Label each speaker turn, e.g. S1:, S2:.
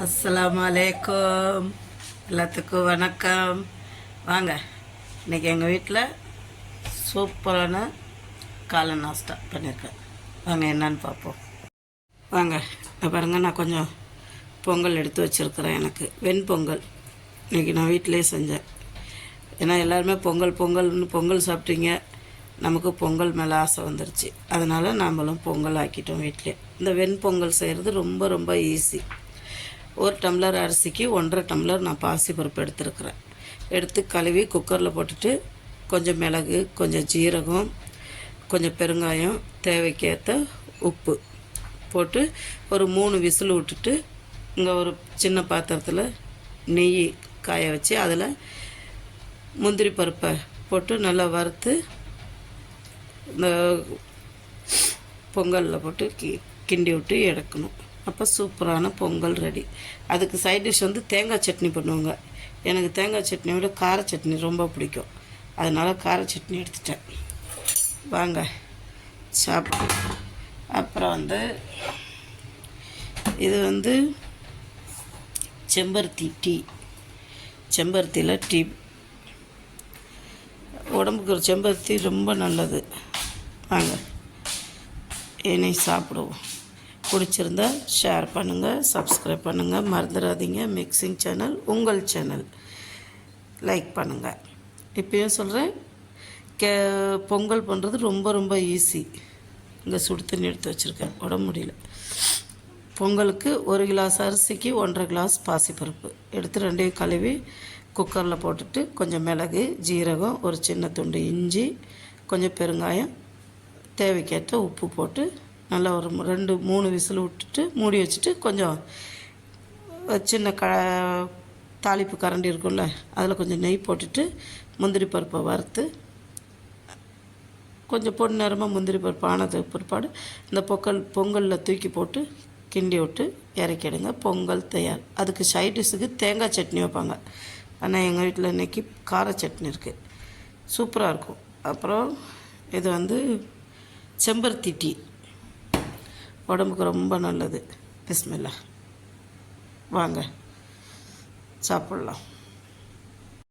S1: அஸ்ஸலாமு அலைக்கும். எல்லாத்துக்கும் வணக்கம். வாங்க, இன்றைக்கி எங்கள் வீட்டில் சூப்பரான காலை நாஸ்டா பண்ணியிருக்கேன். வாங்க என்னன்னு பார்ப்போம். வாங்க, பாருங்கள், நான் கொஞ்சம் பொங்கல் எடுத்து வச்சுருக்கிறேன். எனக்கு வெண்பொங்கல் இன்றைக்கி நான் வீட்டிலே செஞ்சேன். ஏன்னா எல்லாருமே பொங்கல் சாப்பிட்டீங்க. நமக்கு பொங்கல் மேலே ஆசை வந்துருச்சு. அதனால் நாமளும் பொங்கல் ஆக்கிட்டோம் வீட்டிலே. இந்த வெண்பொங்கல் செய்கிறது ரொம்ப ரொம்ப ஈஸி. ஒரு டம்ளர் அரிசிக்கு 1.5 டம்ளர் நான் பாசிப்பருப்பு எடுத்துருக்குறேன். எடுத்து கழுவி குக்கரில் போட்டுட்டு கொஞ்சம் மிளகு, கொஞ்சம் ஜீரகம், கொஞ்சம் பெருங்காயம், தேவைக்கேற்ற உப்பு போட்டு ஒரு 3 விசில் விட்டுட்டு இங்கே ஒரு சின்ன பாத்திரத்தில் நெய் காய வச்சு அதில் முந்திரி பருப்பை போட்டு நல்லா வறுத்து இந்த பொங்கலில் போட்டு கிண்டி விட்டு எடுக்கணும். அப்போ சூப்பரான பொங்கல் ரெடி. அதுக்கு சைட் டிஷ் தேங்காய் சட்னி பண்ணுவாங்க. எனக்கு தேங்காய் சட்னியை விட கார சட்னி ரொம்ப பிடிக்கும். அதனால் கார சட்னி எடுத்துட்டேன். வாங்க சாப்பிட்டு. அப்புறம் இது செம்பருத்தி டீ. செம்பருத்தியில் டீ உடம்புக்கு ஒரு செம்பருத்தி ரொம்ப நல்லது. வாங்க இனி சாப்பிடுவோம். பிடிச்சிருந்தா ஷேர் பண்ணுங்கள், சப்ஸ்கிரைப் பண்ணுங்கள், மறந்துடாதீங்க. மிக்சிங் சேனல் உங்கள் சேனல் லைக் பண்ணுங்கள். இப்போயும் சொல்கிறேன், பொங்கல் பண்ணுறது ரொம்ப ரொம்ப ஈஸி. இங்கே சுடு தண்ணி எடுத்து வச்சுருக்கேன், உடம்பு முடியல. பொங்கலுக்கு 1 கிளாஸ் அரிசிக்கு 1.5 கிளாஸ் பாசிப்பருப்பு எடுத்து 2 கழுவி குக்கரில் போட்டுட்டு கொஞ்சம் மிளகு, ஜீரகம், ஒரு சின்ன துண்டு இஞ்சி, கொஞ்சம் பெருங்காயம், தேவைக்கேற்ற உப்பு போட்டு நல்லா ஒரு 2-3 விசில் விட்டுட்டு மூடி வச்சுட்டு கொஞ்சம் சின்ன தாளிப்பு கரண்டி இருக்கும்ல, அதில் கொஞ்சம் நெய் போட்டுட்டு முந்திரி பருப்பை வறுத்து கொஞ்சம் பொன் நேரமாக முந்திரி பருப்பு ஆனதுக்கு பிற்பாடு இந்த பொங்கலில் தூக்கி போட்டு கிண்டி விட்டு இறக்கிடுங்க. பொங்கல் தயார். அதுக்கு சைட் டிஷ்ஷுக்கு தேங்காய் சட்னி வைப்பாங்க. ஆனால் எங்கள் வீட்டில் இன்றைக்கி கார சட்னி இருக்குது, சூப்பராக இருக்கும். அப்புறம் இது செம்பருத்தி டீ உடம்புக்கு ரொம்ப நல்லது. பிஸ்மில்லா. வாங்க சாப்பிட்லாம்.